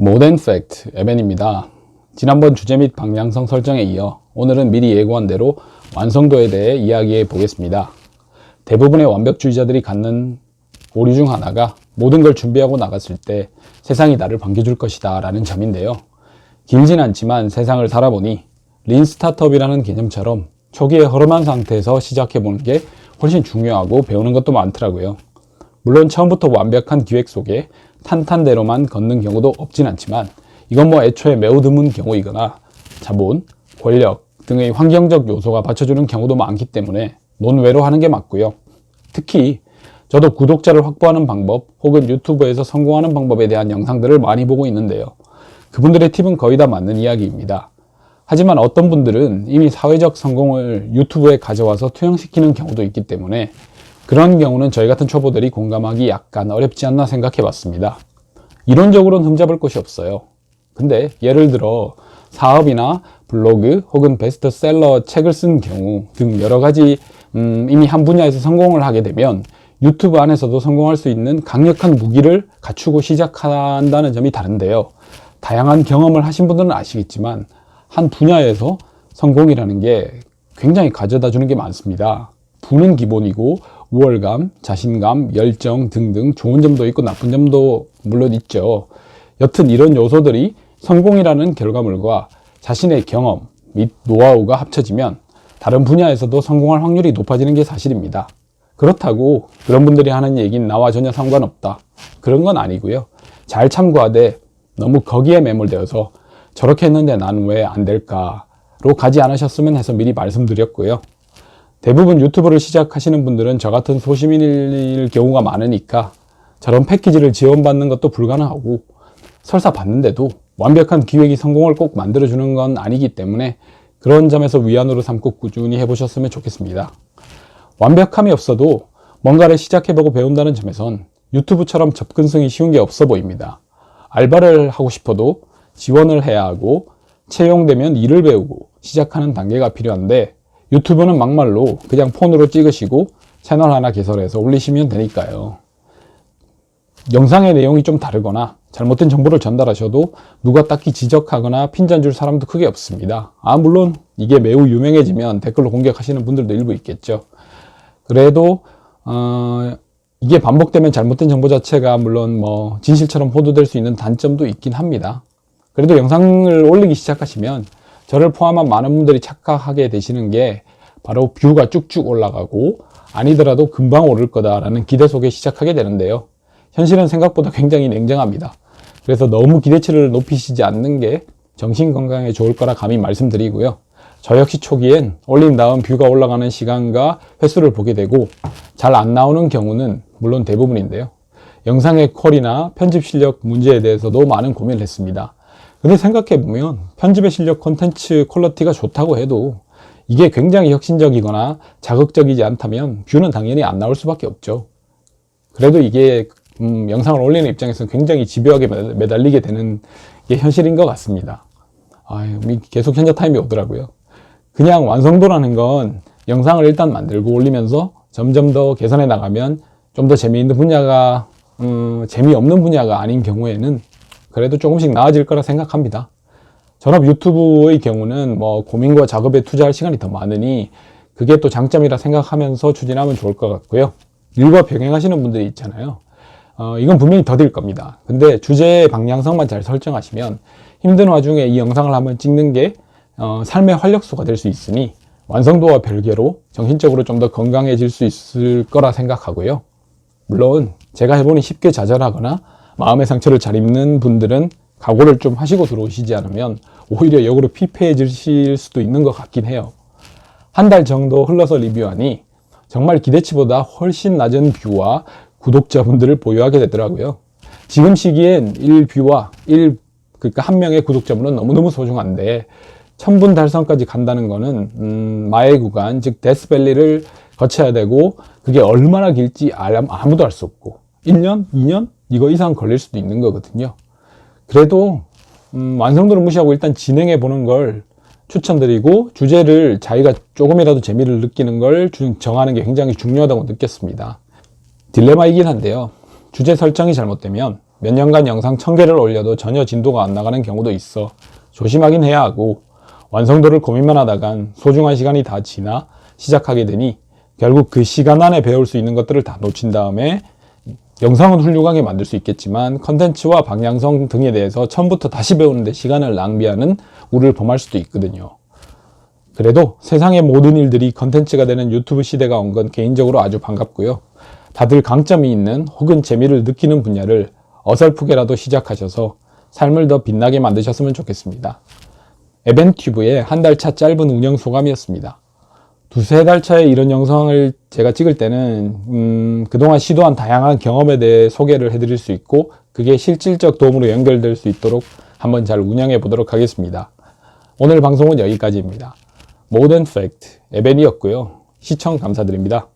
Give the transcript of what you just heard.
모던 팩트 에벤입니다. 지난번 주제 및 방향성 설정에 이어 오늘은 미리 예고한 대로 완성도에 대해 이야기해 보겠습니다. 대부분의 완벽주의자들이 갖는 오류 중 하나가 모든 걸 준비하고 나갔을 때 세상이 나를 반겨줄 것이다 라는 점인데요. 길진 않지만 세상을 살아보니 린 스타트업이라는 개념처럼 초기에 허름한 상태에서 시작해보는 게 훨씬 중요하고 배우는 것도 많더라고요. 물론 처음부터 완벽한 기획 속에 탄탄대로만 걷는 경우도 없진 않지만 이건 애초에 매우 드문 경우이거나 자본, 권력 등의 환경적 요소가 받쳐주는 경우도 많기 때문에 논외로 하는 게 맞고요. 특히 저도 구독자를 확보하는 방법 혹은 유튜브에서 성공하는 방법에 대한 영상들을 많이 보고 있는데요. 그분들의 팁은 거의 다 맞는 이야기입니다. 하지만 어떤 분들은 이미 사회적 성공을 유튜브에 가져와서 투영시키는 경우도 있기 때문에 그런 경우는 저희 같은 초보들이 공감하기 약간 어렵지 않나 생각해 봤습니다. 이론적으로는 흠잡을 곳이 없어요. 근데 예를 들어 사업이나 블로그 혹은 베스트셀러 책을 쓴 경우 등 여러 가지 이미 한 분야에서 성공을 하게 되면 유튜브 안에서도 성공할 수 있는 강력한 무기를 갖추고 시작한다는 점이 다른데요. 다양한 경험을 하신 분들은 아시겠지만 한 분야에서 성공이라는 게 굉장히 가져다 주는 게 많습니다. 부는 기본이고 우월감, 자신감, 열정 등등 좋은 점도 있고 나쁜 점도 물론 있죠. 여튼 이런 요소들이 성공이라는 결과물과 자신의 경험 및 노하우가 합쳐지면 다른 분야에서도 성공할 확률이 높아지는 게 사실입니다. 그렇다고 그런 분들이 하는 얘기는 나와 전혀 상관없다. 그런 건 아니고요. 잘 참고하되 너무 거기에 매몰되어서 저렇게 했는데 난 왜 안 될까로 가지 않으셨으면 해서 미리 말씀드렸고요. 대부분 유튜브를 시작하시는 분들은 저 같은 소시민일 경우가 많으니까 저런 패키지를 지원받는 것도 불가능하고 설사 받는데도 완벽한 기획이 성공을 꼭 만들어주는 건 아니기 때문에 그런 점에서 위안으로 삼고 꾸준히 해보셨으면 좋겠습니다. 완벽함이 없어도 뭔가를 시작해보고 배운다는 점에선 유튜브처럼 접근성이 쉬운 게 없어 보입니다. 알바를 하고 싶어도 지원을 해야 하고 채용되면 일을 배우고 시작하는 단계가 필요한데 유튜브는 막말로 그냥 폰으로 찍으시고 채널 하나 개설해서 올리시면 되니까요. 영상의 내용이 좀 다르거나 잘못된 정보를 전달하셔도 누가 딱히 지적하거나 핀잔 줄 사람도 크게 없습니다. 물론 이게 매우 유명해지면 댓글로 공격하시는 분들도 일부 있겠죠. 그래도 이게 반복되면 잘못된 정보 자체가 물론 진실처럼 호도될 수 있는 단점도 있긴 합니다. 그래도 영상을 올리기 시작하시면 저를 포함한 많은 분들이 착각하게 되시는 게 바로 뷰가 쭉쭉 올라가고 아니더라도 금방 오를 거다라는 기대 속에 시작하게 되는데요. 현실은 생각보다 굉장히 냉정합니다. 그래서 너무 기대치를 높이시지 않는 게 정신건강에 좋을 거라 감히 말씀드리고요. 저 역시 초기엔 올린 다음 뷰가 올라가는 시간과 횟수를 보게 되고 잘 안 나오는 경우는 물론 대부분인데요. 영상의 퀄이나 편집 실력 문제에 대해서도 많은 고민을 했습니다. 근데 생각해보면 편집의 실력, 콘텐츠 퀄리티가 좋다고 해도 이게 굉장히 혁신적이거나 자극적이지 않다면 뷰는 당연히 안 나올 수밖에 없죠. 그래도 이게 영상을 올리는 입장에서는 굉장히 집요하게 매달리게 되는 게 현실인 것 같습니다. 계속 현자 타임이 오더라고요. 그냥 완성도라는 건 영상을 일단 만들고 올리면서 점점 더 개선해 나가면 좀 더 재미있는 분야가 재미없는 분야가 아닌 경우에는 그래도 조금씩 나아질 거라 생각합니다. 전업 유튜브의 경우는 고민과 작업에 투자할 시간이 더 많으니 그게 또 장점이라 생각하면서 추진하면 좋을 것 같고요. 일과 병행하시는 분들이 있잖아요. 이건 분명히 더딜 겁니다. 근데 주제의 방향성만 잘 설정하시면 힘든 와중에 이 영상을 한번 찍는 게 삶의 활력소가 될 수 있으니 완성도와 별개로 정신적으로 좀 더 건강해질 수 있을 거라 생각하고요. 물론 제가 해보니 쉽게 좌절하거나 마음의 상처를 잘 입는 분들은 각오를 좀 하시고 들어오시지 않으면 오히려 역으로 피폐해지실 수도 있는 것 같긴 해요. 한 달 정도 흘러서 리뷰하니 정말 기대치보다 훨씬 낮은 뷰와 구독자분들을 보유하게 되더라고요. 지금 시기엔 1뷰와 그러니까 한 명의 구독자분은 너무너무 소중한데 1000분 달성까지 간다는 거는 마의 구간, 즉 데스밸리를 거쳐야 되고 그게 얼마나 길지 아무도 알 수 없고 1년? 2년? 이거 이상 걸릴 수도 있는 거거든요. 그래도 완성도를 무시하고 일단 진행해 보는 걸 추천드리고 주제를 자기가 조금이라도 재미를 느끼는 걸 정하는 게 굉장히 중요하다고 느꼈습니다. 딜레마이긴 한데요. 주제 설정이 잘못되면 몇 년간 영상 1000개를 올려도 전혀 진도가 안 나가는 경우도 있어 조심하긴 해야 하고, 완성도를 고민만 하다간 소중한 시간이 다 지나 시작하게 되니 결국 그 시간 안에 배울 수 있는 것들을 다 놓친 다음에 영상은 훌륭하게 만들 수 있겠지만 컨텐츠와 방향성 등에 대해서 처음부터 다시 배우는데 시간을 낭비하는 우를 범할 수도 있거든요. 그래도 세상의 모든 일들이 컨텐츠가 되는 유튜브 시대가 온 건 개인적으로 아주 반갑고요. 다들 강점이 있는 혹은 재미를 느끼는 분야를 어설프게라도 시작하셔서 삶을 더 빛나게 만드셨으면 좋겠습니다. 에벤튜브의 한 달 차 짧은 운영 소감이었습니다. 두세 달 차에 이런 영상을 제가 찍을 때는 그동안 시도한 다양한 경험에 대해 소개를 해드릴 수 있고, 그게 실질적 도움으로 연결될 수 있도록 한번 잘 운영해 보도록 하겠습니다. 오늘 방송은 여기까지입니다. 모던 팩트 에벤이었고요. 시청 감사드립니다.